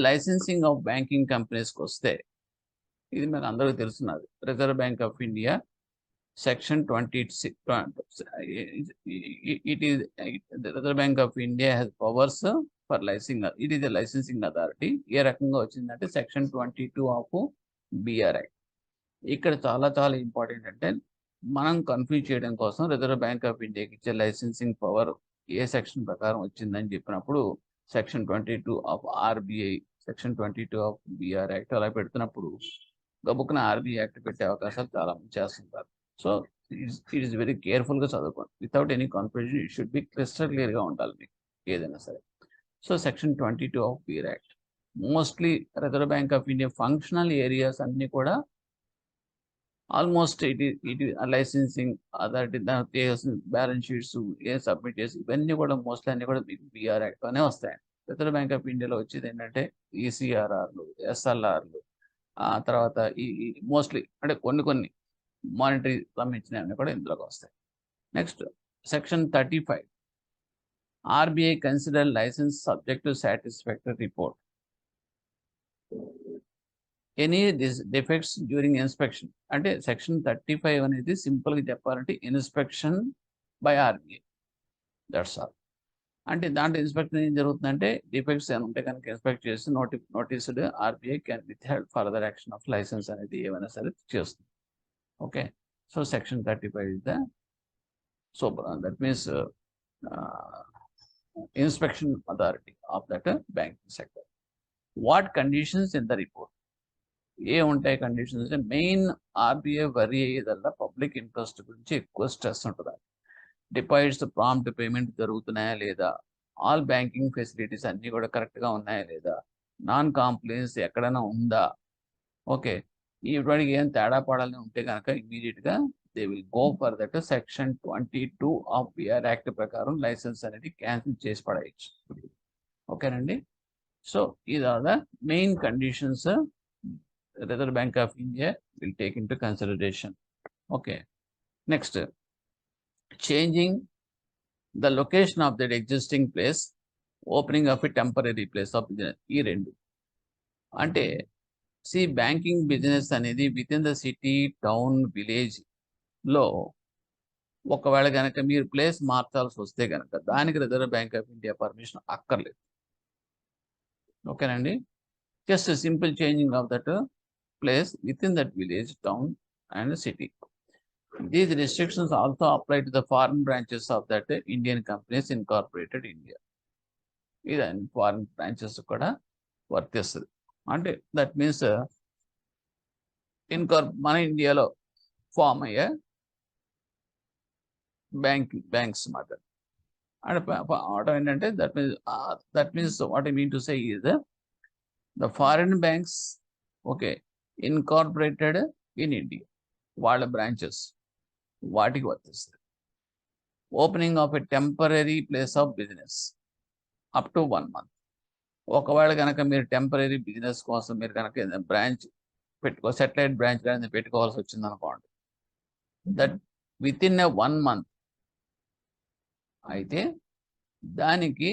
Licensing of banking కంపెనీస్కి వస్తే ఇది మీకు అందరికీ తెలుసున్నది. Reserve bank of India section 26 it is the Reserve Bank of India has powers for licensing. It is a licensing authority. ఏ రకంగా వచ్చిందంటే సెక్షన్ 22 ఆఫ్ బిఆర్ యాక్ట్. ఇక్కడ చాలా చాలా ఇంపార్టెంట్ అంటే మనం కన్ఫ్యూజ్ చేయడం కోసం రిజర్వ్ బ్యాంక్ ఆఫ్ ఇండియాకి ఇచ్చే లైసెన్సింగ్ పవర్ ఏ సెక్షన్ ప్రకారం వచ్చిందని చెప్పినప్పుడు section 22 of RBI, section 22 of BR act అలా పెడుతున్నప్పుడు గబుక్కున ఆర్బిఐ యాక్ట్ పెట్టే అవకాశాలు చాలా మంది చేస్తుంటారు. సో ఇట్ ఈస్ వెరీ కేర్ఫుల్గా చదువుకోండి. Without any confusion it should be crystal క్లియర్గా ఉండాలి మీకు ఏదైనా సరే. So section 22 of BR act mostly reserve bank of India functional areas అన్నీ కూడా almost it licensing authority balance sheets ఏ సబ్మిట్ చేసి ఇవన్నీ కూడా మోస్ట్లీ అన్ని కూడా మీకు బిఆర్ యాక్ట్ అనే వస్తాయి. రిజర్వ్ బ్యాంక్ ఆఫ్ ఇండియాలో వచ్చేది ఏంటంటే ఈసీఆర్ఆర్లు, ఎస్ఎల్ఆర్లు, తర్వాత ఈ మోస్ట్లీ అంటే కొన్ని మానిటరీ సంబంధించినవన్నీ కూడా ఇందులోకి వస్తాయి. Next section 35 RBI consider licence subject to satisfactory report any defects during inspection. అంటే సెక్షన్ 35 అనేది సింపుల్గా చెప్పాలంటే inspection by RBI, that's all. అంటే దాంట్లో ఇన్స్పెక్షన్ ఏం జరుగుతుందంటే డిఫెక్ట్స్ ఏమైనా ఉంటే కనుక ఇన్స్పెక్ట్ చేసి noticed RBI can withheld further action of licence అనేది ఏమైనా సరే చేస్తుంది. Okay, so section 35 is the that means inspection authority of that banking sector. What conditions in the report? ఏ ఉంటాయి కండిషన్స్ అంటే మెయిన్ ఆర్బిఐ వరీ అయ్యేదల్లా public interest గురించి ఎక్కువ స్ట్రెస్ ఉంటుంది. డిపాజిట్స్ ప్రాంప్ట్ పేమెంట్ జరుగుతున్నాయా లేదా, ఆల్ బ్యాంకింగ్ ఫెసిలిటీస్ అన్నీ కూడా కరెక్ట్గా ఉన్నాయా లేదా, నాన్ కాంప్లైన్స్ ఎక్కడైనా ఉందా, ఓకే, ఇటువంటికి ఏం తేడా పడాలని ఉంటే కనుక ఇమీడియట్గా they will go for that section 22 of BR act ప్రకారం లైసెన్స్ అనేది క్యాన్సిల్ చేసి పడేయచ్చు. ఓకేనండి. సో ఇది are the main conditions Reserve Bank of India will take into consideration. Okay. Next, changing the location of that existing place, opening of a temporary place of business. ఈ రెండు అంటే banking business అనేది with in the city, town, village లో ఒకవేళ కనుక మీరు place మార్చాల్సి వస్తే కనుక దానికి reserve bank of India permission అక్కర్లేదు. ఓకేనండి. Just simple changing of that place within that village, town and city. These restrictions also apply to the foreign branches of that Indian companies incorporated India. Even foreign branches kuda vartistundi. Ante that means మన ఇండియాలో form అయ్యే banks మాట. అంటే ఏంటంటే that means what I mean to say is the foreign banks, okay, incorporated in India వాళ్ళ branches వాటికి వర్తిస్తుంది. Opening of a temporary place of business up to 1 month. ఒకవేళ కనుక మీరు టెంపరీ బిజినెస్ కోసం మీరు కనుక బ్రాంచ్ సెటిలైట్ బ్రాంచ్ కానీ పెట్టుకోవాల్సి వచ్చింది అనుకోండి, దట్ విత్ ఇన్ 1 month అయితే దానికి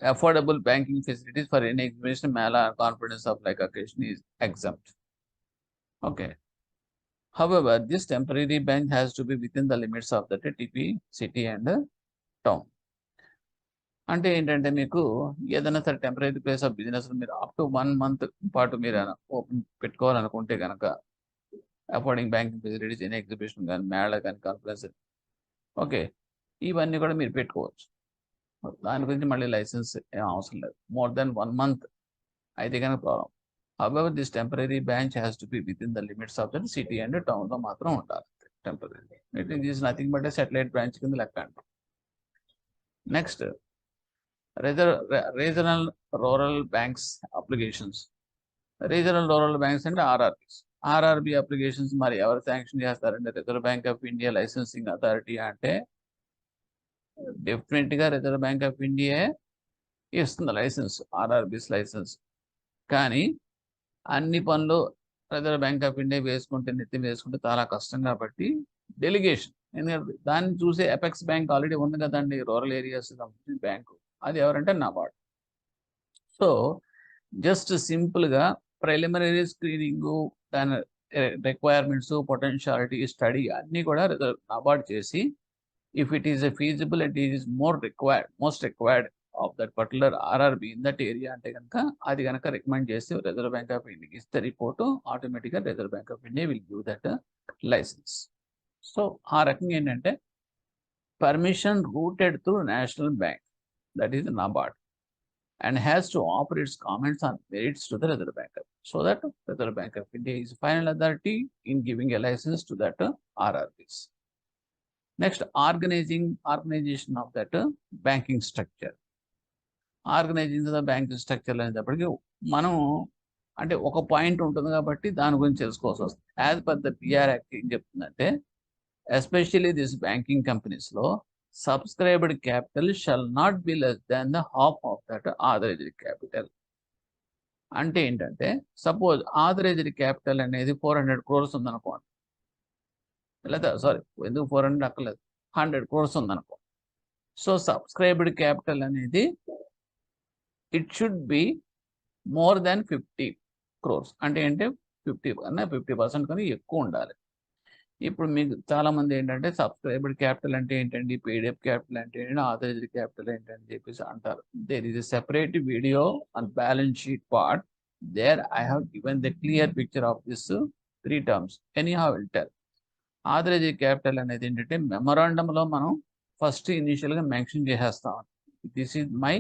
affordable banking facilities for any exhibition, mala, conference of like occasion is exempt. Okay. However, this temporary bank has to be within the limits of the TP, city and town. అంటే ఏంటంటే మీకు ఏదైనా సరే temporary place of business మీరు up to 1 month పాటు మీరు open పెట్టుకోవాలనుకుంటే కనుక అఫోర్డింగ్ banking facilities, any exhibition కానీ, మేళ కానీ, కాన్ఫరెన్స్, ఓకే, ఇవన్నీ కూడా మీరు పెట్టుకోవచ్చు. దాని గురించి మళ్ళీ లైసెన్స్ ఏం అవసరం లేదు. మోర్ దెన్ 1 month అయితే కనుక problem. However this temporary branch has to be with in the limits of the city and town లో మాత్రం ఉండాలి. Temporary it is nothing but satellite branch కింద లెక్క అండి. Next, regional rural banks applications. Regional rural banks అంటే RRB applications మరి ఎవరు sanction చేస్తారంటే reserve bank of India licensing authority అంటే డెఫినెట్గా రిజర్వ్ బ్యాంక్ ఆఫ్ ఇండియా ఇస్తుంది లైసెన్స్, ఆర్ఆర్బిస్ లైసెన్స్. కానీ అన్ని పనులు రిజర్వ్ బ్యాంక్ ఆఫ్ ఇండియా నెత్తి వేసుకుంటే చాలా కష్టం కాబట్టి డెలిగేషన్. ఎందుకంటే దాన్ని చూసే అపెక్స్ బ్యాంక్ ఆల్రెడీ ఉంది కదండి రూరల్ ఏరియాస్ బ్యాంకు, అది ఎవరంటే నాబార్డ్. సో జస్ట్ సింపుల్గా ప్రిలిమినరీ స్క్రీనింగ్, దాని రిక్వైర్మెంట్స్, పొటెన్షియాలిటీ స్టడీ అన్నీ కూడా అవార్డ్ చేసి, if it is feasible and it is most required of that particular RRB in that area అంటే కనుక అది కనుక రికమెండ్ చేసి రిజర్వ్ బ్యాంక్ ఆఫ్ ఇండియా ఇస్తే రిపోర్టు, ఆటోమేటిక్గా reserve bank of India will give that licence. So ఆ రకంగా ఏంటంటే permission routed through national bank, that is NABARD, and has to offer its comments on merits to the Reserve Bank, so that Reserve Bank of India is final authority in giving a license to that RRBs. Next, organization of that banking structure. Organizing the banking structure అనేటప్పటికి మనం అంటే ఒక point ఉంటుంది కాబట్టి దాని గురించి తెలుసుకోవాల్సి వస్తుంది. As per the PR act ఏం చెప్తుందంటే, ఎస్పెషల్లీ దిస్ బ్యాంకింగ్ కంపెనీస్లో subscribed capital shall not be less than the half of that authorized capital. అంటే ఏంటంటే, సపోజ్ ఆథరైజ్డ్ క్యాపిటల్ అనేది 400 crores ఉందనుకోండి, లేదా సారీ ఎందుకు 400 అక్కర్లేదు, 100 crores ఉందనుకో. సో సబ్స్క్రైబ్డ్ క్యాపిటల్ అనేది it should be more than 50 crores. అంటే ఏంటంటే 50% కన్నా ఎక్కువ ఉండాలి. ఇప్పుడు మీకు చాలా మంది ఏంటంటే సబ్స్క్రైబ్డ్ క్యాపిటల్ అంటే ఏంటండి, పేడప్ క్యాపిటల్ అంటే ఏంటంటే, ఆథరైజ్డ్ క్యాపిటల్ ఏంటని చెప్పేసి అంటారు. There is a separate video on balance sheet part. There I have given the clear picture of this 3 terms. Anyhow will tell. Authorised capital అనేది ఏంటంటే మెమరాండంలో మనం ఫస్ట్ ఇనిషియల్గా మెన్షన్ చేసేస్తాం. This is my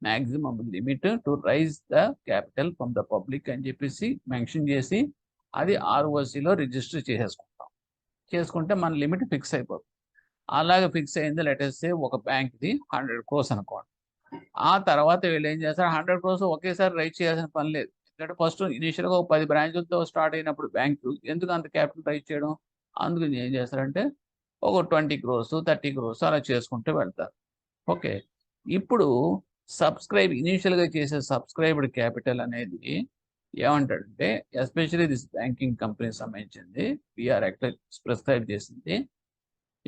maximum limit to raise the capital from the public అని చెప్పేసి mention చేసి అది ROCలో రిజిస్టర్ చేసుకుంటే మన లిమిట్ ఫిక్స్ అయిపోతుంది. అలాగే ఫిక్స్ అయింది లెటెస్ట్ సే ఒక బ్యాంక్ది 100 crores అనుకోండి. ఆ తర్వాత వీళ్ళు ఏం చేస్తారు, 100 crores ఒకేసారి రైజ్ చేయాల్సిన పని లేదు. ఎందుకంటే ఫస్ట్ ఇనిషియల్గా ఒక 10 బ్రాంచులతో స్టార్ట్ అయినప్పుడు బ్యాంకు ఎందుకు అంత క్యాపిటల్ రైజ్ చేయడం, అందుకు ఏం చేస్తారంటే ఒక 20 crores 30 crores అలా చేసుకుంటూ వెళ్తారు. ఓకే, ఇప్పుడు ఇనిషియల్గా చేసే సబ్స్క్రైబ్డ్ క్యాపిటల్ అనేది ఏమంటాడంటే, ఎస్పెషల్లీ దిస్ బ్యాంకింగ్ కంపెనీ సంబంధించింది పిఆర్ యాక్ట్ ప్రిస్క్రైబ్ చేసింది.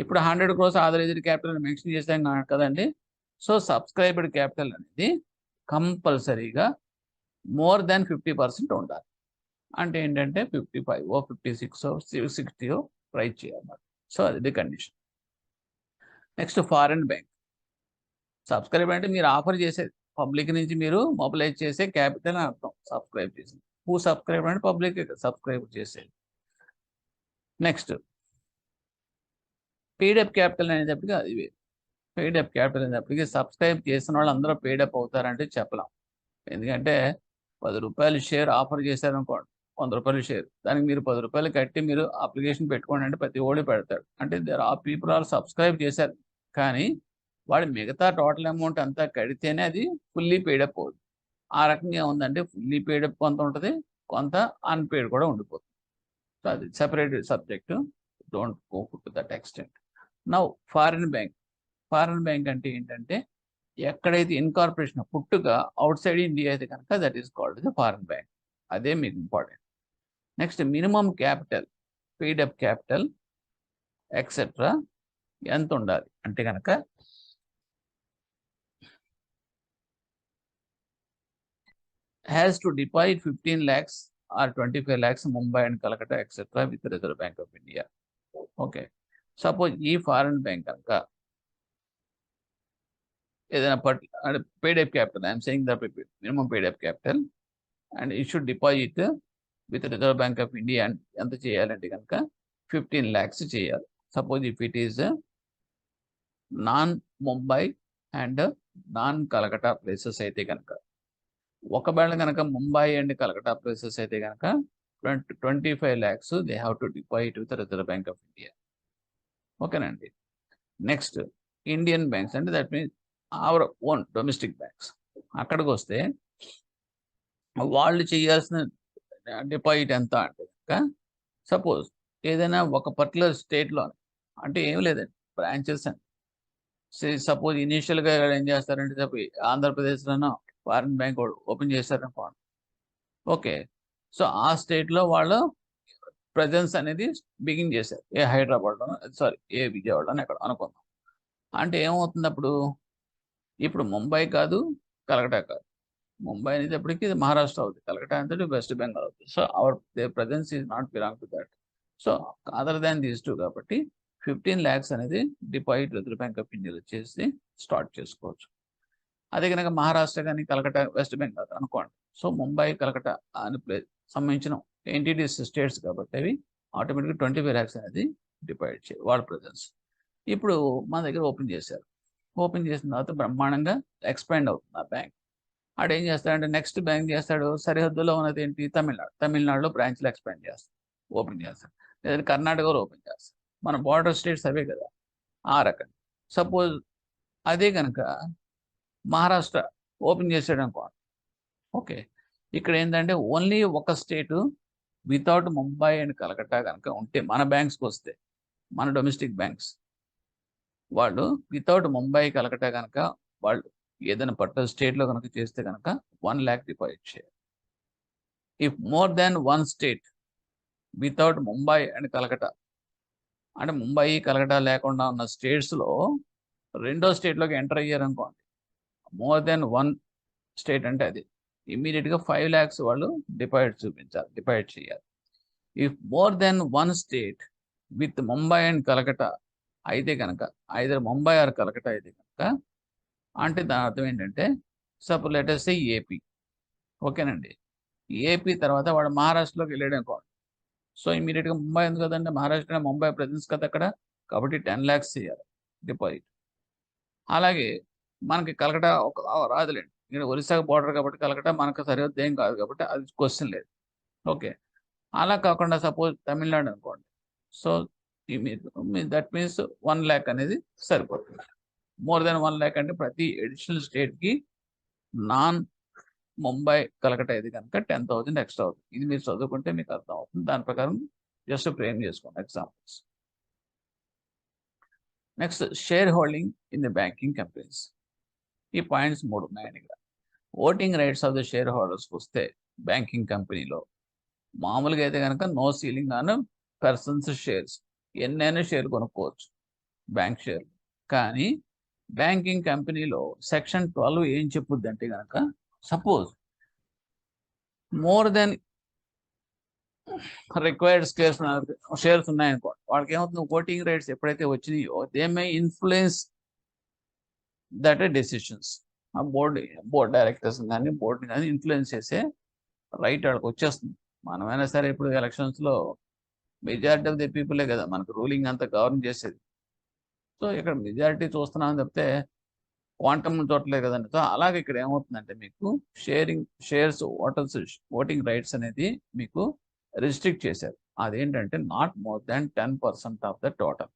ఇప్పుడు 100 crores ఆథరైజ్డ్ క్యాపిటల్ మెన్షన్ చేసాం కదండి. సో సబ్స్క్రైబ్డ్ క్యాపిటల్ అనేది కంపల్సరీగా మోర్ దాన్ 50% ఉండాలి. అంటే ఏంటంటే 55 56 60 రైజ్ చేయాలన్నమాట. సో అది condition. Next, foreign bank. Subscribe అంటే మీరు ఆఫర్ చేసేది, పబ్లిక్ నుంచి మీరు మొబిలైజ్ చేసే క్యాపిటల్ అని అర్థం. సబ్స్క్రైబ్ చేసింది, సబ్స్క్రైబ్ అంటే పబ్లిక్ సబ్స్క్రైబ్ చేసేది. నెక్స్ట్, పేడప్ క్యాపిటల్ అనేటప్పటికి అది వేరు. పేడప్ క్యాపిటల్ అనేటప్పటికి సబ్స్క్రైబ్ చేసిన వాళ్ళు అందరూ పేడప్ అవుతారంటే చెప్పలేం. ఎందుకంటే 10 రూపాయలు షేర్ ఆఫర్ చేశారనుకోండి, 100 రూపాయలు షేర్, దానికి మీరు 10 రూపాయలు కట్టి మీరు అప్లికేషన్ పెట్టుకోండి అంటే ప్రతి ఓడి పెడతాడు. అంటే పీపుల్ ఆర్ సబ్స్క్రైబ్ చేశారు, కానీ వాడు మిగతా టోటల్ అమౌంట్ అంతా కడితేనే అది ఫుల్లీ పేడప్ అవుతుంది. ఆ రకంగా ఉందంటే ఫుల్లీ పేడప్ కొంత ఉంటుంది, కొంత అన్పేడ్ కూడా ఉండిపోతుంది. సో అది separate subject, don't go to that extent. Now foreign bank అంటే ఏంటంటే, ఎక్కడైతే ఇన్కార్పొరేషన్ పుట్టుగా అవుట్ సైడ్ ఇండియా అయితే కనుక that is called the foreign bank. అదే మీకు important. Next, minimum capital, paid-up capital etcetera ఎంత ఉండాలి అంటే కనుక has to deposit 15 lakhs or 25 lakhs Mumbai and Calcutta etc. with the Reserve Bank of India. Okay, suppose ఈ foreign bank కనుక ఏదైనా paid up capital, I am saying the minimum paid up capital, and it should deposit with the Reserve Bank of India and ఎంత చేయాలంటే కనుక 15 lakhs చేయాలి. Suppose if it is non Mumbai and non Calcutta places అయితే కనుక, ఒకవేళ కనుక Mumbai and Calcutta places అయితే కనుక 25 lakhs they have to deposit with reserve bank of India. ఓకేనండి. నెక్స్ట్, ఇండియన్ బ్యాంక్స్ అంటే that means our own domestic banks. అక్కడికి వస్తే వాళ్ళు చేయాల్సిన డిపాజిట్ ఎంత అంటే కనుక, సపోజ్ ఏదైనా ఒక పర్టికులర్ స్టేట్లో, అంటే ఏం లేదండి, బ్రాంచెస్ అండి. సపోజ్ ఇనీషియల్గా ఏం చేస్తారంటే, ఆంధ్రప్రదేశ్లోనో ఫారిన్ బ్యాంక్ ఓపెన్ చేశారనుకోండి. ఓకే, సో ఆ స్టేట్లో వాళ్ళు ప్రెజెన్స్ అనేది బిగిన్ చేశారు, ఏ హైదరాబాద్లోనో ఏ విజయవాడలోనో ఎక్కడ అనుకుందాం. అంటే ఏమవుతుంది అప్పుడు, ఇప్పుడు ముంబై కాదు, కలకటా కాదు, ముంబై అనేది ఎప్పటికీ ఇది మహారాష్ట్ర అవుతుంది, కలకట్టా అంటే వెస్ట్ బెంగాల్ అవుతుంది. So our they presence is not belong to that. So other than these two కాబట్టి 15 lakhs అనేది డిపాజిట్ రిజర్వ్ బ్యాంక్ ఆఫ్ ఇండియాలో చేసి స్టార్ట్ చేసుకోవచ్చు. అదే కనుక మహారాష్ట్ర కానీ కలకట్టా వెస్ట్ బెంగాల్ అనుకోండి. సో ముంబై కలకట్టా అని సంబంధించిన ఎంటిటీస్ స్టేట్స్ కాబట్టి అవి ఆటోమేటిక్గా 25 lakhs అనేది డిపాజిట్ చేయాలి వాళ్ళ ప్రజెన్స్. ఇప్పుడు మన దగ్గర ఓపెన్ చేశారు. ఓపెన్ చేసిన తర్వాత బ్రహ్మాండంగా ఎక్స్పాండ్ అవుతుంది ఆ బ్యాంక్. ఆడు ఏం చేస్తాడంటే నెక్స్ట్ బ్యాంక్ చేస్తాడు, సరిహద్దులో ఉన్నది ఏంటి తమిళనాడు. తమిళనాడులో బ్రాంచ్లు ఎక్స్పాండ్ చేస్తాడు, ఓపెన్ చేస్తాడు. లేదంటే కర్ణాటకలో ఓపెన్ చేస్తాడు. మన బార్డర్ స్టేట్స్ అవే కదా, ఆ రకంగా. సపోజ్ అదే కనుక మహారాష్ట్ర ఓపెన్ చేసాడు అనుకోండి. ఓకే, ఇక్కడ ఏంటంటే ఓన్లీ ఒక స్టేటు వితౌట్ ముంబై అండ్ కలకట్టా కనుక ఉంటే మన బ్యాంక్స్కి వస్తే, మన డొమెస్టిక్ బ్యాంక్స్ వాళ్ళు వితౌట్ ముంబై కలకట్టా కనుక వాళ్ళు ఏదైనా పర్టికులర్ స్టేట్లో కనుక చేస్తే కనుక 1 lakh డిపాజిట్ చేయాలి. If more than one state without Mumbai and Calcutta, అంటే ముంబై కలకట్టా లేకుండా ఉన్న స్టేట్స్లో రెండో స్టేట్లోకి ఎంటర్ అయ్యారనుకోండి, మోర్ దెన్ వన్ స్టేట్ అంటే అది ఇమ్మీడియట్గా 5 lakhs వాళ్ళు డిపాజిట్ చేయాలి. If more than one state with Mumbai and Calcutta అయితే కనుక, ఐదర్ ముంబై ఆర్ కలకట్టా అయితే కనుక, అంటే దాని అర్థం ఏంటంటే సపోజ్ లెట్ us సే ఏపీ. ఓకేనండి, ఏపీ తర్వాత వాడు మహారాష్ట్రలోకి వెళ్ళాడు అనుకోండి. సో ఇమీడియట్గా ముంబై ఉంది కదండి, మహారాష్ట్ర ముంబై ప్రెజెన్స్ కదా అక్కడ, కాబట్టి 10 lakhs చేయాలి డిపాజిట్. అలాగే మనకి కలకట్టా ఒక రాదులేండి, ఇక్కడ ఒరిస్సా బార్డర్ కాబట్టి కలకట్టా మనకు సరిహద్దు ఏం కాదు కాబట్టి అది క్వశ్చన్ లేదు. ఓకే, అలా కాకుండా సపోజ్ తమిళనాడు అనుకోండి. సో దట్ మీన్స్ 1 lakh అనేది సరిపోతుంది. మోర్ దెన్ 1 lakh అంటే ప్రతి అడిషనల్ స్టేట్కి నాన్ ముంబై కలకట్టా అయితే కనుక 10,000 ఎక్స్ట్రా అవుతుంది. ఇది మీరు చదువుకుంటే మీకు అర్థం అవుతుంది. దాని ప్రకారం జస్ట్ ఫ్రేమ్ చేసుకోండి examples. Next, share holding in the banking companies. ఈ పాయింట్స్ 3 ఉన్నాయండి ఇక్కడ. Voting rights of the share హోల్డర్స్కి వస్తే బ్యాంకింగ్ కంపెనీలో మామూలుగా అయితే కనుక no ceiling on persons shares, ఎన్నైనా షేర్ కొనుక్కోవచ్చు బ్యాంక్ షేర్. కానీ బ్యాంకింగ్ కంపెనీలో సెక్షన్ 12 ఏం చెప్పుద్ది అంటే కనుక, suppose more than required shares ఉన్నాయనుకోండి, వాళ్ళకి ఏమవుతుంది, ఓటింగ్ రైట్స్ ఎప్పుడైతే వచ్చినాయో they may influence that decisions. ఆ బోర్డ్ డైరెక్టర్స్ కానీ బోర్డుని కానీ ఇన్ఫ్లుయెన్స్ చేసే రైట్ వాళ్ళకి వచ్చేస్తుంది. మనమైనా సరే ఇప్పుడు ఎలక్షన్స్లో మెజారిటీ ఆఫ్ ది పీపులే కదా మనకు రూలింగ్ అంతా గవర్న్ చేసేది. సో ఇక్కడ మెజారిటీ చూస్తున్నామని చెప్తే క్వాంటమ్ చూడలేదు కదండి. సో అలాగే ఇక్కడ ఏమవుతుందంటే మీకు షేర్స్ ఓటింగ్ రైట్స్ అనేది మీకు రిస్ట్రిక్ట్ చేశారు. అదేంటంటే not more than 10% of the total.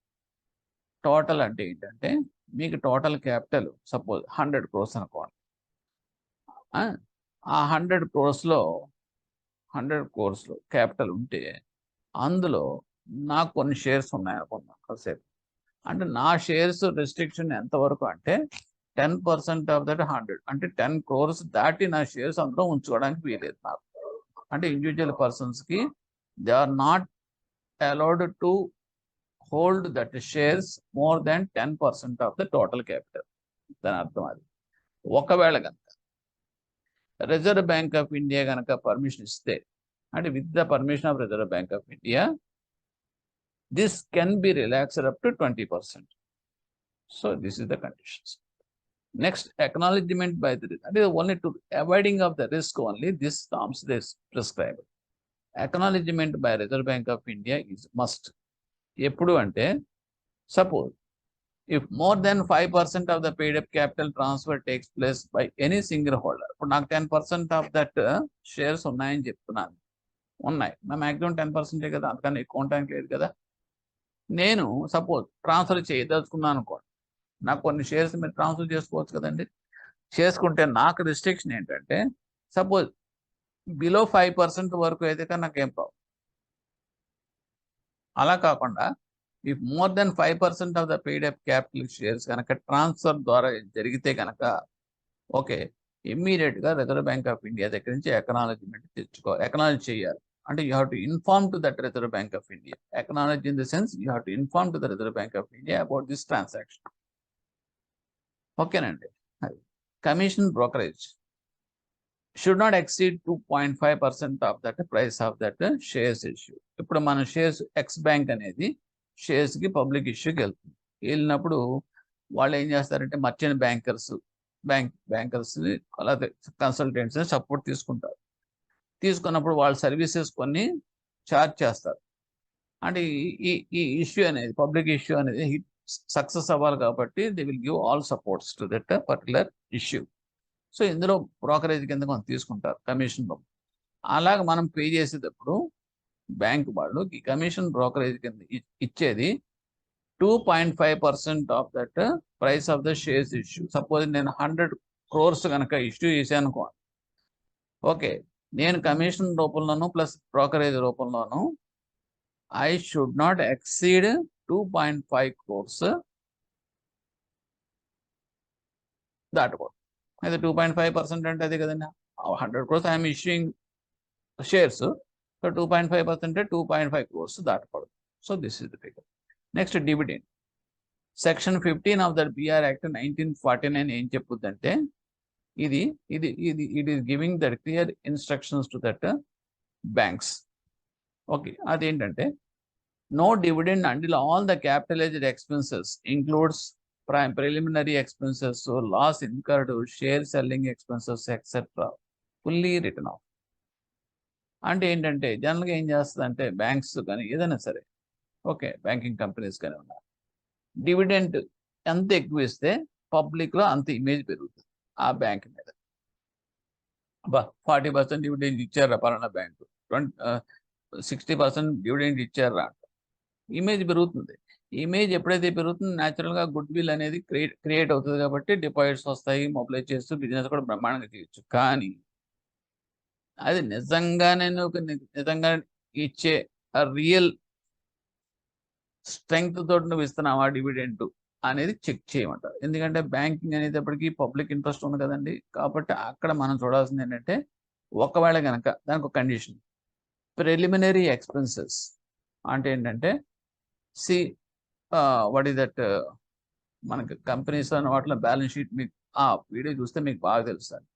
Total అంటే ఏంటంటే మీకు టోటల్ క్యాపిటల్ సపోజ్ 100 crores అనుకోండి. ఆ 100 crores-లో క్యాపిటల్ ఉంటే అందులో నాకు కొన్ని షేర్స్ ఉన్నాయనుకున్నాను కాసేపు. అంటే నా షేర్స్ రెస్ట్రిక్షన్ ఎంతవరకు అంటే 10% ఆఫ్ దట్ 100, అంటే 10 crores దాటి నా షేర్స్ అందులో ఉంచుకోవడానికి వీలేదు నాకు. అంటే ఇండివిజువల్ పర్సన్స్కి they are not allowed to hold that shares more than 10% of the total capital. దాని అర్థం అది. ఒకవేళ కనుక రిజర్వ్ బ్యాంక్ ఆఫ్ ఇండియా కనుక పర్మిషన్ ఇస్తే, అంటే with the permission of reserve bank of India, this can be relaxed up to 20%. So this is the conditions. Next, acknowledgement by the, that is only to avoiding of the risk only this terms is prescribed. Acknowledgement by Reserve Bank of India is must. ఎప్పుడు అంటే suppose if more then 5% of the paid up capital transfer takes place by any single holder. ఇప్పుడు నాకు 10% of that shares ఉన్నాయని చెప్తున్నాను, ఉన్నాయి, నా maximum 10% కదా, అందుకని ఎక్కువ ఉండడానికి లేదు కదా. నేను సపోజ్ ట్రాన్స్ఫర్ చేయదలుచుకున్నాను అనుకోండి, నాకు కొన్ని షేర్స్ మీరు ట్రాన్స్ఫర్ చేసుకోవచ్చు కదండి. చేసుకుంటే నాకు రిస్ట్రిక్షన్ ఏంటంటే సపోజ్ బిలో 5% వరకు అయితే కానీ నాకేం ప్రాబ్లం. అలా కాకుండా if more then 5% of the paid up capital shares కనుక ట్రాన్స్ఫర్ ద్వారా జరిగితే కనుక ఓకే, ఇమ్మీడియట్గా రిజర్వ్ బ్యాంక్ ఆఫ్ ఇండియా దగ్గర నుంచి ఎకనాలజీ చేయాలి. అంటే you have to inform to that reserve bank of India. Acknowledge in the sense you have to inform to the reserve bank of India about this should not exceed 2.5% of that price of that shares issue. ఇప్పుడు మన shares X bank అనేది షేర్స్కి public ఇష్యూకి వెళ్తుంది. వెళ్ళినప్పుడు వాళ్ళు ఏం చేస్తారంటే merchant బ్యాంకర్స్ని అలాగే కన్సల్టెంట్స్ని support తీసుకుంటారు. తీసుకున్నప్పుడు వాళ్ళ సర్వీసెస్ కొన్ని ఛార్జ్ చేస్తారు. అంటే ఈ ఈ ఇష్యూ అనేది పబ్లిక్ ఇష్యూ అనేది సక్సెస్ అవ్వాలి కాబట్టి they will give all supports to that particular issue. So ఇందులో బ్రోకరేజ్ కింద కొంత తీసుకుంటారు కమిషన్. అలాగే మనం పే చేసేటప్పుడు బ్యాంక్ వాళ్ళు ఈ కమిషన్ బ్రోకరేజ్ కింద ఇచ్చేది 2.5% of that price of the shares issue. Suppose నేను 100 crores కనుక ఇష్యూ చేశాను అనుకో, ఓకే, నేను కమిషన్ రూపంలోను ప్లస్ బ్రోకరేజ్ రూపంలోను I should not exceed 2.5 crores దాటకూడదు. అయితే 2.5% అంటే అదే కదండి, 100 crores I'm issuing shares. So 2.5% అంటే 2.5 crores దాటకూడదు. So this is the figure. Next dividend. Section 15 of that BR act 1949 ఏం చెప్పుద్దంటే ఇది ఇది ఇది it is giving that clear instructions to that banks. Okay, అదేంటంటే no dividend until all the capitalized expenses includes preliminary expenses, so loss incurred, share selling expenses, etc. fully written off. అంటే ఏంటంటే జనరల్గా ఏం చేస్తుందంటే బ్యాంక్స్ కానీ ఏదైనా సరే, okay, banking companies కానీ ఉన్నారు, డివిడెండ్ ఎంత ఎక్కువ ఇస్తే పబ్లిక్లో అంత ఇమేజ్ పెరుగుతుంది ఆ బ్యాంక్ మీద. 40% డివిడెండ్ ఇచ్చారా పలానా బ్యాంకు, 60% డివిడెండ్ ఇచ్చారా, ఇమేజ్ పెరుగుతుంది. ఇమేజ్ ఎప్పుడైతే పెరుగుతుందో న్యాచురల్గా గుడ్ విల్ అనేది క్రియేట్ అవుతుంది. కాబట్టి డిపాజిట్స్ వస్తాయి, మొబిలైజ్ చేస్తూ బిజినెస్ కూడా బ్రహ్మాండంగా చేయొచ్చు. కానీ అది నిజంగానే నిజంగా ఇచ్చే రియల్ స్ట్రెంగ్త్ తోటి నువ్వు ఇస్తున్నావా డివిడెంట్ అనేది చెక్ చేయమంటారు. ఎందుకంటే బ్యాంకింగ్ అనేటప్పటికీ పబ్లిక్ ఇంట్రెస్ట్ ఉంది కదండి. కాబట్టి అక్కడ మనం చూడాల్సింది ఏంటంటే ఒకవేళ కనుక దానికి ఒక కండిషన్, ప్రిలిమినరీ ఎక్స్పెన్సెస్ అంటే ఏంటంటే సి వాట్ ఈస్ దట్, మనకి కంపెనీస్ అన్న వాటిలో బ్యాలెన్స్ షీట్ మీకు వీడియో చూస్తే మీకు బాగా తెలుస్తుంది.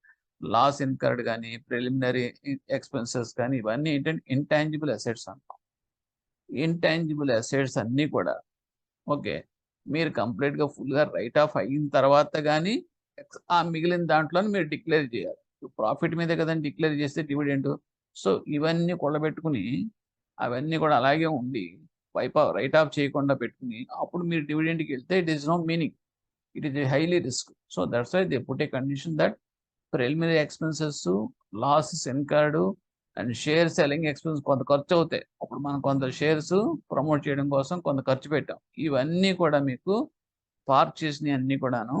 లాస్ ఇన్కర్డ్ కానీ ప్రిలిమినరీ ఎక్స్పెన్సెస్ కానీ ఇవన్నీ ఏంటంటే ఇంటాంజిబుల్ అసెట్స్ అంటాం. ఇంటాంజిబుల్ అసెట్స్ అన్నీ కూడా ఓకే మీరు కంప్లీట్గా ఫుల్గా రైట్ ఆఫ్ అయిన తర్వాత కానీ ఆ మిగిలిన దాంట్లో మీరు డిక్లేర్ చేయాలి. ప్రాఫిట్ మీదే కదండి డిక్లేర్ చేస్తే డివిడెండ్. సో ఇవన్నీ కూడబెట్టుకుని అవన్నీ కూడా అలాగే ఉండి రైట్ ఆఫ్ చేయకుండా పెట్టుకుని అప్పుడు మీరు డివిడెండ్కి వెళ్తే it is no meaning, it is highly risk. So that's why they put a condition that preliminary expenses, losses incurred and share selling expense కొంత ఖర్చు అవుతాయి. అప్పుడు మనం కొంత షేర్స్ ప్రమోట్ చేయడం కోసం కొంత ఖర్చు పెట్టాం. ఇవన్నీ కూడా మీకు పార్క్ చేసినవి అన్నీ కూడాను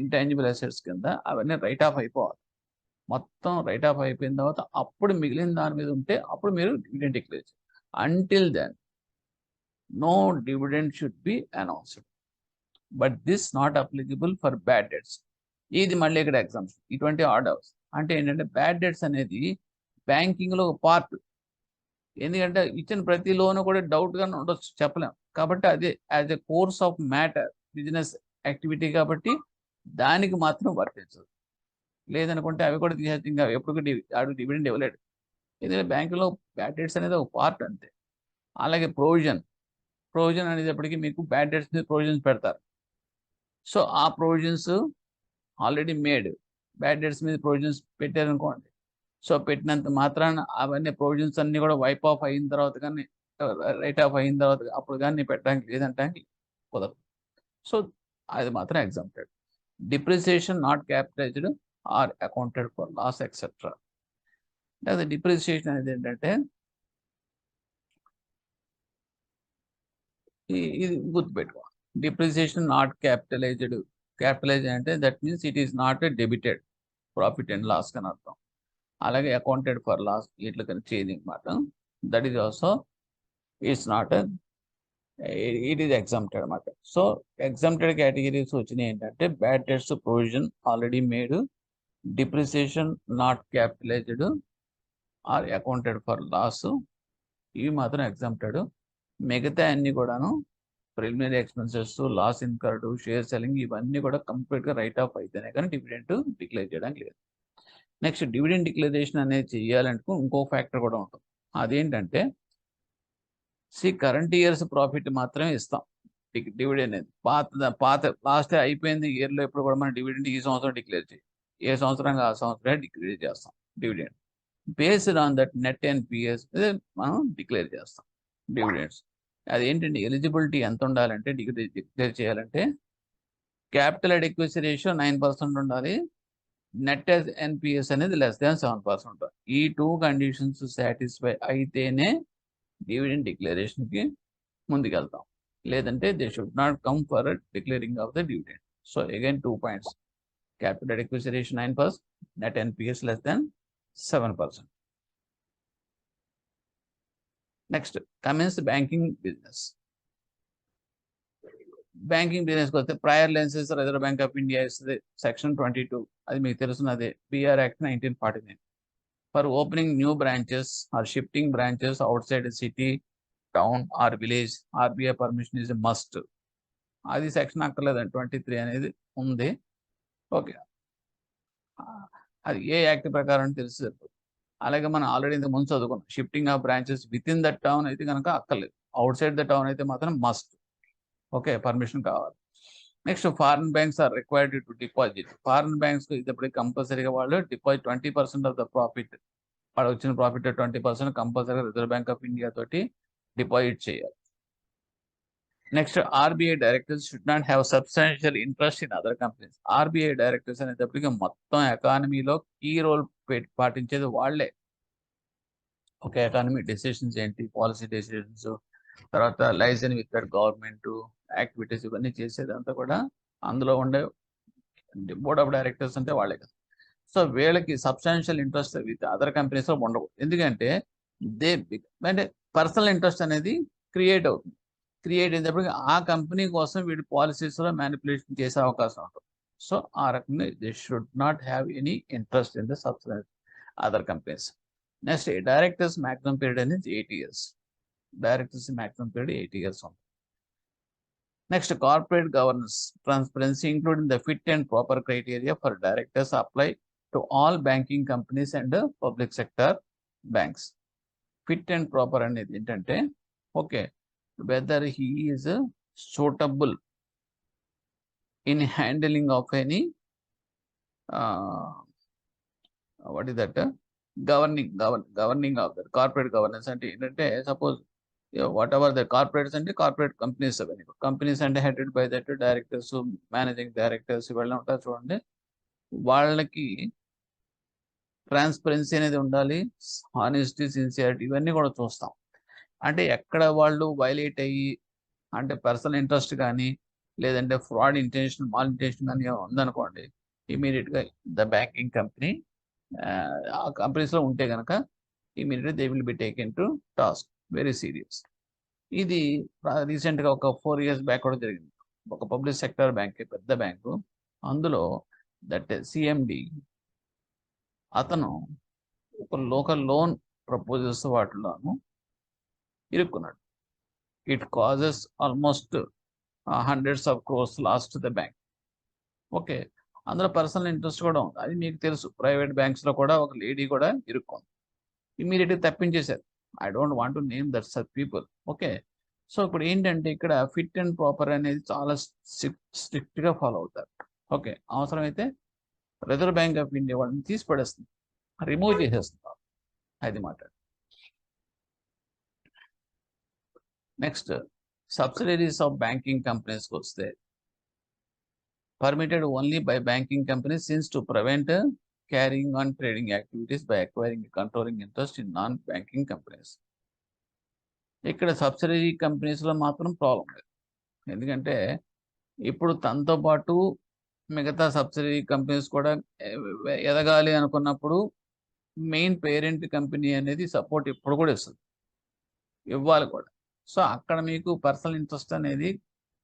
ఇంటాంజిబుల్ అసెట్స్ కింద అవన్నీ రైట్ ఆఫ్ అయిపోవాలి. మొత్తం రైట్ ఆఫ్ అయిపోయిన తర్వాత అప్పుడు మిగిలిన దాని మీద ఉంటే అప్పుడు మీరు డివిడెండ్ డిక్లేర్ చేయాలి. Until then no dividend should be announced, but this not applicable for bad debts. ఇది మళ్ళీ ఇక్కడ ఎగ్జామ్స్ ఇటువంటి ఆర్డర్స్ అంటే ఏంటంటే బ్యాడ్ డెట్స్ అనేది బ్యాంకింగ్లో ఒక పార్ట్. ఎందుకంటే ఇచ్చిన ప్రతి లోను కూడా డౌట్గా ఉండొచ్చు, చెప్పలేం. కాబట్టి అది as a course of matter business activity కాబట్టి దానికి మాత్రం వర్తించదు. లేదనుకుంటే అవి కూడా తీసేసి ఇంకా ఎప్పుడు డివిడెండ్ ఇవ్వలేడు. ఎందుకంటే బ్యాంకులో బ్యాడ్ డెట్స్ అనేది ఒక పార్ట్ అంతే. అలాగే ప్రొవిజన్ అనేటప్పటికీ మీకు బ్యాడ్ డెట్స్ మీద ప్రొవిజన్స్ పెడతారు. సో ఆ provisions already made, bad debts మీద ప్రొవిజన్స్ పెట్టారనుకోండి, సో పెట్టినంత మాత్రాన అవన్నీ ప్రొవిజన్స్ అన్నీ కూడా వైప్ ఆఫ్ అయిన తర్వాత కానీ రైట్ ఆఫ్ అయిన తర్వాత అప్పుడు కానీ పెట్టడానికి లేదంటానికి కుదరదు. సో అది మాత్రం exempted. Depreciation not capitalised or accounted for loss etcetera. అది డిప్రిసియేషన్ అనేది ఏంటంటే ఇది గుర్తుపెట్టుకో, డిప్రిసియేషన్ నాట్ క్యాపిటలైజ్డ్. క్యాపిటలైజ్ అంటే that means it is not debited profit and loss అని అర్థం. అలాగే అకౌంటెడ్ ఫర్ లాస్ ఇట్లా కానీ చేయదు అనమాట. That is also it's not it is exempted అనమాట. సో ఎగ్జామ్టెడ్ కేటగిరీస్ వచ్చినాయి ఏంటంటే bad debts provision already made, depreciation not capitalised or accounted for loss, ఇవి మాత్రం ఎగ్జామ్టెడ్. మిగతా అన్ని కూడాను preliminary expenses, loss incurred, share selling ఇవన్నీ కూడా కంప్లీట్గా రైట్ ఆఫ్ అయితేనే కానీ డివిడెండ్ డిక్లేర్ చేయడానికి లేదు. నెక్స్ట్ డివిడెండ్ డిక్లరేషన్ అనేది చేయాలంటే ఇంకో ఫ్యాక్టర్ కూడా ఉంటుంది. అదేంటంటే కరెంట్ ఇయర్స్ ప్రాఫిట్ మాత్రమే ఇస్తాం డివిడెండ్ అనేది. పాత లాస్ట్ అయిపోయింది ఇయర్లో ఎప్పుడు కూడా మనం డివిడెండ్ ఈ సంవత్సరం డిక్లేర్ చేయం. ఏ సంవత్సరంగా ఆ సంవత్సరం డిక్లేర్ చేస్తాం dividend. Based on that net NPS మనం డిక్లేర్ చేస్తాం డివిడెండ్స్. అదేంటంటే ఎలిజిబిలిటీ ఎంత ఉండాలంటే డిక్లేర్ చేయాలంటే క్యాపిటల్ అడిక్వసీ రేషియో 9% ఉండాలి. నెట్ ఎన్పిఎస్ అనేది <7% ఈ 2 కండిషన్స్ సాటిస్ఫై అయితేనే డివిడెండ్ డిక్లరేషన్కి ముందుకెళ్తాం. లేదంటే they should not come for declaring of the dividend. So again 2 points. Capital adequacy ratio 9%, net NPS <7%. Next, commence banking business. Banking business koste prior license Reserve Bank of India is the section 22. Adi meeku telusunnade BR Act 1949. For opening new branches or shifting branches outside the city, town or village, RBI permission is a must. Adi section akkarledandi 23 అనేది ఉంది. Okay, అది ఏ act ప్రకారం తెలుసు. అలాగే మనం already ఇంతకు ముందు చదువుకున్నాం. Shifting of branches within the town అయితే కనుక అక్కర్లేదు. అవుట్ సైడ్ ద టౌన్ అయితే మాత్రం మస్ట్. ఓకే, పర్మిషన్ కావాలి. Next, foreign banks are required to deposit. Foreign banks ఇప్పటికి కంపల్సరీగా వాళ్ళు డిపాజిట్ 20% ఆఫ్ ద ప్రాఫిట్, వాళ్ళు వచ్చిన ప్రాఫిట్ 20% కంపల్సరీగా రిజర్వ్ బ్యాంక్ ఆఫ్ ఇండియా తోటి డిపాజిట్ చేయాలి. Next, RBI directors should not have substantial interest in other companies. RBI directors అనేటప్పటికి మొత్తం ఎకానమీలో కీ రోల్ పాటించేది వాళ్లే. ఒక ఎకానమీ డెసిషన్స్ ఏంటి, పాలసీ డెసిషన్స్, తర్వాత లైసెన్స్ విత్ గవర్నమెంట్ యాక్టివిటీస్ ఇవన్నీ చేసేదంతా కూడా అందులో ఉండే బోర్డ్ ఆఫ్ డైరెక్టర్స్ అంటే వాళ్ళే కదా. సో వీళ్ళకి సబ్స్టాన్షియల్ ఇంట్రెస్ట్ విత్ అదర్ కంపెనీస్లో ఉండవు. ఎందుకంటే అంటే పర్సనల్ ఇంట్రెస్ట్ అనేది క్రియేట్ అవుతుంది. క్రియేట్ అయినప్పటికీ ఆ కంపెనీ కోసం వీడి పాలసీస్లో మ్యానిపులేషన్ చేసే అవకాశం ఉంటుంది. సో ఆ రకంగా they should not have any interest in the substance other companies. Next, directors maximum period అనేది 8 years. Directors maximum period 8 years ఉంది. Next, corporate governance transparency including the fit and proper criteria for directors apply to all banking companies and public sector banks. Fit and proper అనేది ఏంటంటే, okay, whether he is suitable in handling of any what is that governing of the corporate governance అంటే ఏంటంటే, suppose what ever the corporates అంటే corporate companies, అవన్నీ companies అంటే headed by that directors, managing directors ఇవన్నీ ఉంటారు చూడండి. వాళ్ళకి transparency అనేది ఉండాలి, హానెస్టీ, సిన్సియారిటీ ఇవన్నీ కూడా చూస్తాం. అంటే ఎక్కడ వాళ్ళు వైలేట్ అయ్యి అంటే పర్సనల్ ఇంట్రెస్ట్ కానీ లేదంటే ఫ్రాడ్ ఇంటెన్షన్, మాల్ ఇంటెన్షన్ కానీ ఉందనుకోండి, ఇమీడియట్గా ద బ్యాంకింగ్ కంపెనీ ఆ కంపెనీస్లో ఉంటే కనుక immediately they will be taken to task. Very serious. ఇది రీసెంట్గా ఒక 4 years బ్యాక్ కూడా జరిగింది. ఒక పబ్లిక్ సెక్టర్ బ్యాంక్, పెద్ద బ్యాంకు, అందులో దట్ సిఎండి అతను ఒక లోకల్ లోన్ ప్రపోజల్స్ వాటిలోను ఇరుక్కున్నాడు. It causes almost hundreds of crores loss to the bank. Okay, అందులో పర్సనల్ ఇంట్రెస్ట్ కూడా ఉంది. అది మీకు తెలుసు, ప్రైవేట్ బ్యాంక్స్లో కూడా ఒక లేడీ కూడా ఇరుక్కుంది. ఇమీడియట్గా తప్పించేశారు. I don't want to name that such people. Okay, so ఇప్పుడు ఏంటంటే ఇక్కడ ఫిట్ అండ్ ప్రాపర్ అనేది చాలా స్ట్రిక్ట్గా ఫాలో అవుతారు. ఓకే, అవసరమైతే రిజర్వ్ బ్యాంక్ ఆఫ్ ఇండియా వాళ్ళని తీసి పడేస్తుంది, రిమూవ్ చేసేస్తున్నారు. అది మాట. నెక్స్ట్, సబ్సిడరీస్ ఆఫ్ బ్యాంకింగ్ కంపెనీస్కి వస్తే permitted only by banking companies since to prevent carrying on trading activities by acquiring a controlling interest in non-banking companies. ఇక్కడ సబ్సిడరీ కంపెనీస్లో మాత్రం ప్రాబ్లం లేదు. ఎందుకంటే ఇప్పుడు తనతో పాటు మిగతా సబ్సిడరీ కంపెనీస్ కూడా ఎదగాలి అనుకున్నప్పుడు మెయిన్ పేరెంట్ కంపెనీ అనేది సపోర్ట్ ఇప్పుడు కూడా ఇస్తుంది, ఇవ్వాలి కూడా. సో అక్కడ మీకు పర్సనల్ ఇంట్రెస్ట్ అనేది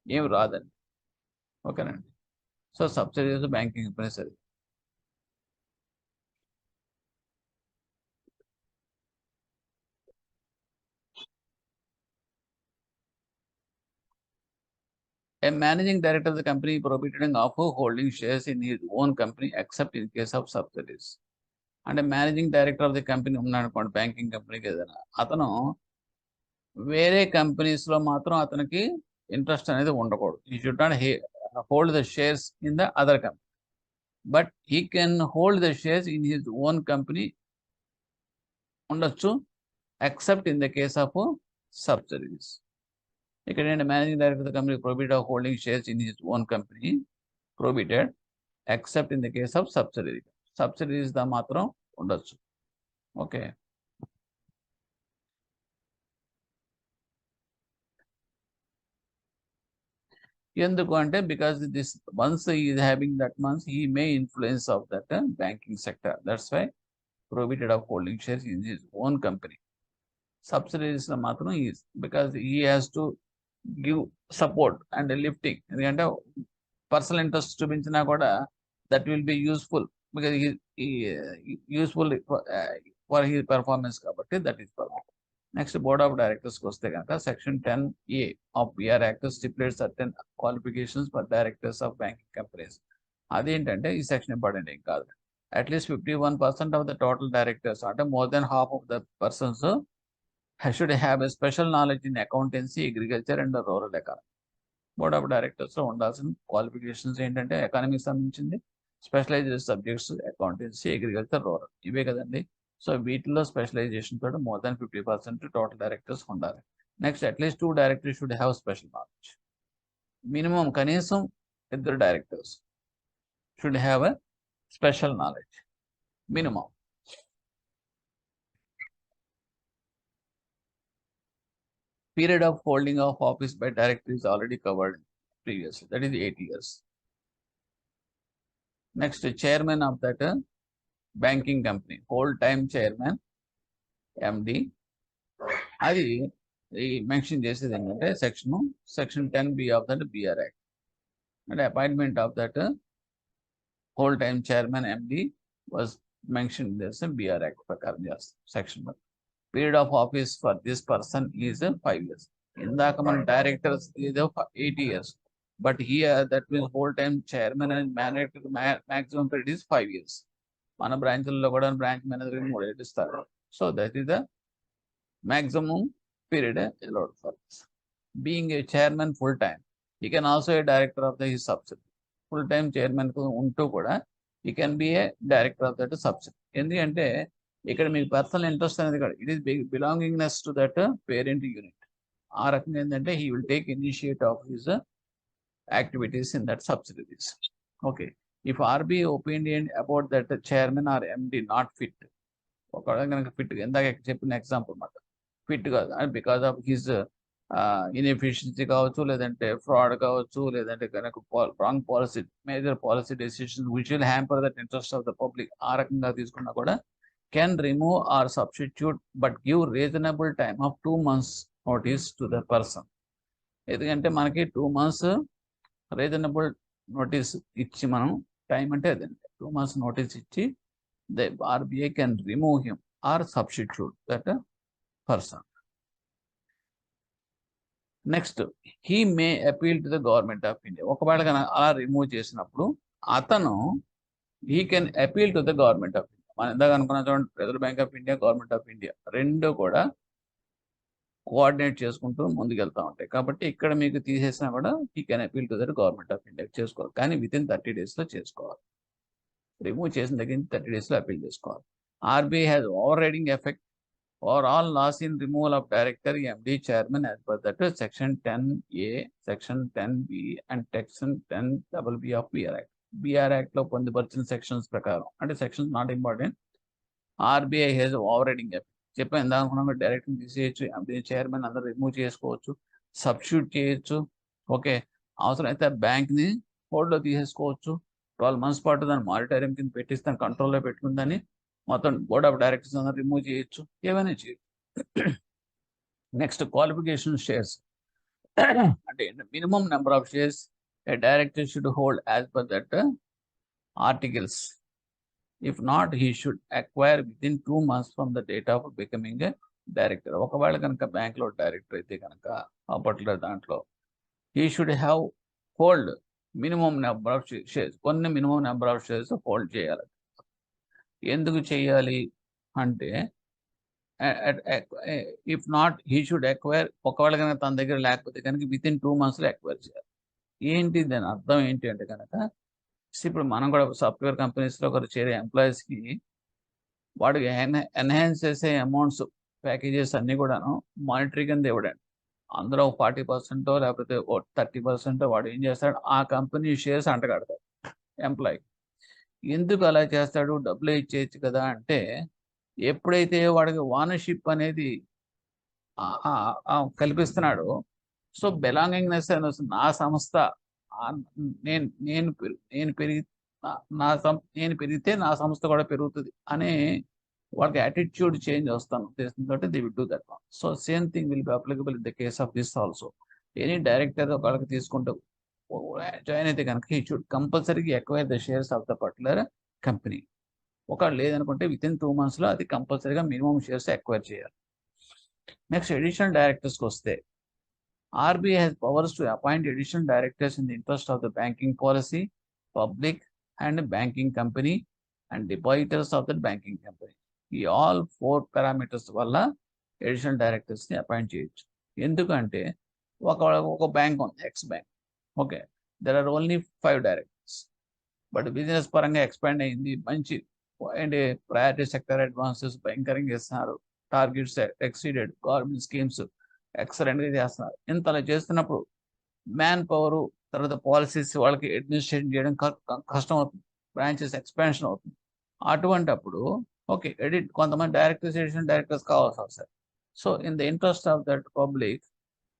ఏమి రాదండి. ఓకేనండి. సో సబ్సిడీస్ బ్యాంకింగ్ కంపెనీస్ అది. A managing director of the company prohibited of holding shares in his own company except in case of subsidies. అంటే managing director of the company ఉన్నాడు అనుకోండి, బ్యాంకింగ్ కంపెనీకి ఏదైనా, అతను వేరే కంపెనీస్లో మాత్రం అతనికి ఇంట్రెస్ట్ అనేది ఉండకూడదు. He should not hold the shares in the other company, but he can hold the shares in his own company ఉండొచ్చు, except in the case of subsidies. ఇక్కడ ఏంటి, managing director of the company prohibited of holding shares in his own company, prohibited except in the case of subsidy. Subsidies దా మాత్రం ఉండొచ్చు. Okay, ఎందుకు అంటే because this ones is having that means he may influence of that banking sector, that's why prohibited of holding shares in his own company. Subsidies లో మాత్రం is because he has to give support and lifting, ఎందుకంటే personal interest చూపించినా కూడా that will be useful because useful for he performance, కాబట్టి that is perfect. Next board of డైరెక్టర్స్కి వస్తే కనుక section 10A of BR act stipulates certain qualifications for directors of banking companies. అదేంటంటే ఈ section important ఏం కాదు. At least 51% of the total directors, అంటే more than half of the persons should have a special knowledge in accountancy, agriculture and rural economy. Board of డైరెక్టర్స్లో ఉండాల్సిన qualifications ఏంటంటే ఎకానమీకి సంబంధించింది, specialised subjects accountancy, agriculture, rural, ఇవే కదండి. సో వీటిలో specialisation తోటి మోర్ దాన్ 50% టోటల్ డైరెక్టర్స్ ఉండాలి. Next at least 2 directors should have special knowledge. Minimum కనీసం 2 directors should have a special knowledge minimum. Period of holding of office by director is already covered previously, that is 8 years. Next, chairman of that banking company, whole time chairman, MD, అది mention చేసేది ఏంటంటే section 10B of that BR act, అంటే appointment of that whole time chairman MD was mention చేస్తే BR act ప్రకారం చేస్తాం. Section 1 period of office for this person is 5 years. ఇందాక మన directors ఇది 8 years, but here that means whole time chairman and manager maximum period is 5 years. మన బ్రాంచ్లలో కూడా branch manager 3 years ఇస్తారు. So that is the maximum period allowed for this. Being a chairman full time, he can also a director of his subsidiary. Full time chairman untu kuda he can be a director of that subsidiary. ఎందుకంటే ఇక్కడ మీకు personal interest అనేది కూడా it is belongingness to that parent unit. ఆ రకంగా ఏంటంటే he will take initiate of his activities in that subsidiaries. Okay, if RBI opinion about that chairman or MD not fit, ఒకవేళ కనుక ఫిట్, ఇందాక చెప్పిన example మాట ఫిట్ కాదు, and because of his inefficiency కావచ్చు, లేదంటే ఫ్రాడ్ కావచ్చు, లేదంటే కనుక wrong policy, major policy decisions which will hamper that interest of the public, ఆ రకంగా తీసుకున్నా కూడా can remove are substitute but give reasonable time of 2 months notice to the person. ఎందుకంటే మనకి 2 months రీజనబుల్ నోటీస్ ఇచ్చి, మనం టైం అంటే అదండి 2 months నోటీస్ ఇచ్చి the RBI can remove him or substitute that person. Next, he may appeal to the government of India. ఒకవేళ అలా remove చేసినప్పుడు అతను he can appeal to the government of India. మనం ఇందాక అనుకున్న చూడండి, reserve bank of India, government of India రెండు కూడా కోఆర్డినేట్ చేసుకుంటూ ముందుకెళ్తా ఉంటాయి. కాబట్టి ఇక్కడ మీకు తీసేసినా కూడా he can appeal to the government of India చేసుకోవాలి, కానీ within 30 days లో చేసుకోవాలి. రిమూవ్ చేసిన దగ్గర నుంచి 30 days లో అపీల్ చేసుకోవాలి. RBI has overriding effect or all loss in removal of director, MD, chairman as per that section 10A, section 10B and section 10BB of BR Act. BR Act లో పొందుపరిచిన sections ప్రకారం, అంటే sections not important. RBI has overriding effect. చెప్పాను ఇందాక, director తీసేయచ్చు, MD, chairman అందరూ remove చేసుకోవచ్చు, substitute చేయొచ్చు. ఓకే, అవసరమైతే బ్యాంక్ని హోల్డ్లో తీసేసుకోవచ్చు. 12 months పాటు దాన్ని మానిటరింగ్ కింద పెట్టిస్తాను, కంట్రోల్లో పెట్టుకుందని మొత్తం బోర్డ్ ఆఫ్ డైరెక్టర్స్ అందరూ రిమూవ్ చేయొచ్చు, ఏమైనా చేయొచ్చు. నెక్స్ట్ క్వాలిఫికేషన్ షేర్స్ అంటే minimum number of shares a director should hold as per that articles. If not, he should acquire within 2 months from the date of becoming a director. ఒకవేళ కనుక బ్యాంక్లో director అయితే కనుక అప్పట్లో దాంట్లో he should have hold minimum number of shares, కొన్ని minimum number of shares hold చేయాలి. ఎందుకు చేయాలి అంటే if not he should acquire, ఒకవేళ కనుక తన దగ్గర లేకపోతే కనుక వితిన్ 2 monthsలో ఎక్వైర్ చేయాలి. ఏంటి దాని అర్థం ఏంటి అంటే కనుక, ఇప్పుడు మనం కూడా సాఫ్ట్వేర్ కంపెనీస్లో ఒకరు చేరే ఎంప్లాయీస్కి వాడికి ఎన్హాన్స్ చేసే అమౌంట్స్ ప్యాకేజెస్ అన్నీ కూడాను మానిటరీ కింద ఇవ్వడండి. అందులో 40% లేకపోతే 30% వాడు ఏం చేస్తాడు, ఆ కంపెనీ షేర్స్ అంటగడతాడు ఎంప్లాయీ. ఎందుకు అలా చేస్తాడు, డబ్బులే ఇచ్చేయచ్చు కదా అంటే, ఎప్పుడైతే వాడికి ఓనర్‌షిప్ అనేది కల్పిస్తున్నాడో, సో బిలాంగింగ్‌నెస్ అని వస్తుంది. నా సంస్థ, నేను నేను నేను పెరిగి నేను పెరిగితే నా సంస్థ కూడా పెరుగుతుంది అనే వాళ్ళకి యాటిట్యూడ్ చేంజ్ వస్తాను ఉద్దేశంతో they will do that one. So same thing will be applicable in the case of this also. Any director ఒకళ్ళకి తీసుకుంటూ జాయిన్ అయితే కనుక హీ షుడ్ కంపల్సరీగా acquire the shares of the particular company. ఒకవేళ లేదనుకుంటే within 2 monthsలో అది కంపల్సరీగా మినిమం షేర్స్ ఎక్వైర్ చేయాలి. నెక్స్ట్ అడిషనల్ డైరెక్టర్స్కి వస్తే, RBI has powers to appoint additional directors in the interest of the banking policy, public and banking company, and depositors of the banking company. ఈ all 4 parameters వల్ల additional డైరెక్టర్స్ని appoint చేయొచ్చు. ఎందుకంటే ఒక bank ఉంది, X bank. Okay, there are only 5 directors. But business పరంగా expand అయింది, మంచి అంటే ప్రయారిటీ సెక్టర్ అడ్వాన్సెస్ భయంకరంగా ఇస్తున్నారు, టార్గెట్స్ ఎక్సీడెడ్, గవర్నమెంట్ స్కీమ్స్ ఎక్సలెంట్గా చేస్తున్నారు. ఇంతలా చేస్తున్నప్పుడు మ్యాన్ పవరు, తర్వాత పాలసీస్ వాళ్ళకి అడ్మినిస్ట్రేషన్ చేయడం కష్టం అవుతుంది, బ్రాంచెస్ ఎక్స్పాన్షన్ అవుతుంది. అటువంటి అప్పుడు ఓకే, కొంతమంది డైరెక్టర్స్, అడిషనల్ డైరెక్టర్స్ కావాల్సి వస్తారు. So in the interest of that public,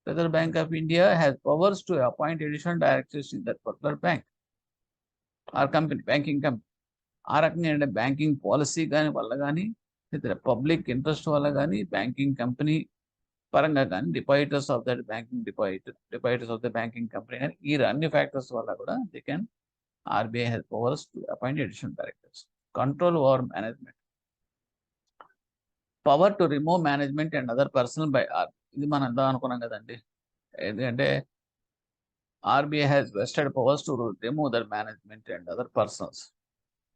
reserve bank of India has powers to appoint additional directors in that particular bank or company, banking company. ఆ రకంగా ఏంటంటే banking policy కానీ వల్ల కానీ, ఇతర పబ్లిక్ ఇంట్రెస్ట్ వల్ల కానీ, బ్యాంకింగ్ కంపెనీ పరంగా కానీ, depositors of that banking depositors of the banking company కానీ, ఈ అన్ని ఫ్యాక్టర్స్ వల్ల కూడా they can RBI has powers to appoint additional directors. Control over management. Power to remove management and other personnel by RBI. ఇది మనం ఎంత అనుకున్నాం కదండి. ఎందుకంటే RBI has vested powers to remove their management and other persons.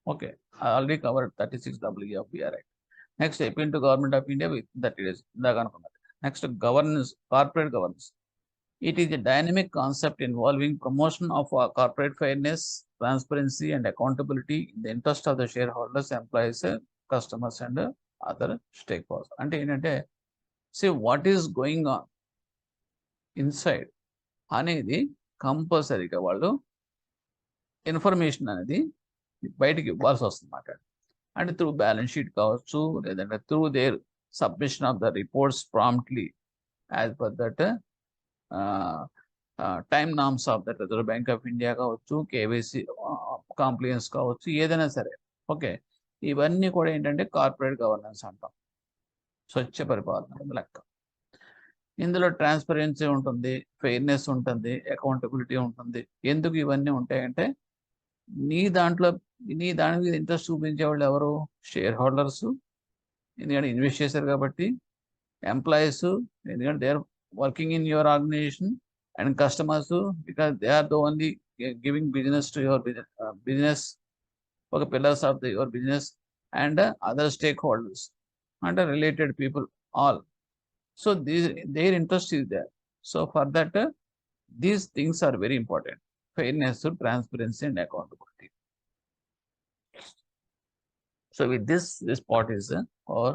Okay, I already covered 36(e) of BR Act. Next, appeal to Government of India with that is ఇందాక అనుకున్నది. Next, governance, corporate governance. It is a dynamic concept involving promotion of corporate fairness, transparency and accountability in the interest of the shareholders, employees, customers and other stakeholders. అంటే ఏంటంటే, see what is going on inside అనేది కంపల్సరీగా వాళ్ళు information అనేది బయటికి ఇవ్వాల్సి వస్తుంది అన్నమాట. అంటే త్రూ బ్యాలెన్స్ షీట్ కావచ్చు, లేదంటే through there submission of the reports promptly as per that time norms of that reserve bank of India కావచ్చు, కేవైసీ కాంప్లియన్స్ కావచ్చు, ఏదైనా సరే. ఓకే, ఇవన్నీ కూడా ఏంటంటే కార్పొరేట్ గవర్నెన్స్ అంటాం, స్వచ్ఛ పరిపాలన లెక్క. ఇందులో ట్రాన్స్పరెన్సీ ఉంటుంది, ఫెయిర్నెస్ ఉంటుంది, అకౌంటబిలిటీ ఉంటుంది. ఎందుకు ఇవన్నీ ఉంటాయంటే, నీ దాని మీద ఇంట్రెస్ట్ చూపించే వాళ్ళు ఎవరు, షేర్ హోల్డర్స్, ఎందుకంటే ఇన్వెస్ట్ చేశారు కాబట్టి, ఎంప్లాయీస్, ఎందుకంటే they are working in your organisation, and customers because they are the only giving business to your business, ఒక pillars of your business, and other stakeholders అంటే related people all. So their interest is there. So for that, these things are very important: fairness, transparency, and accountability. So with this part is over.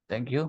Thank you.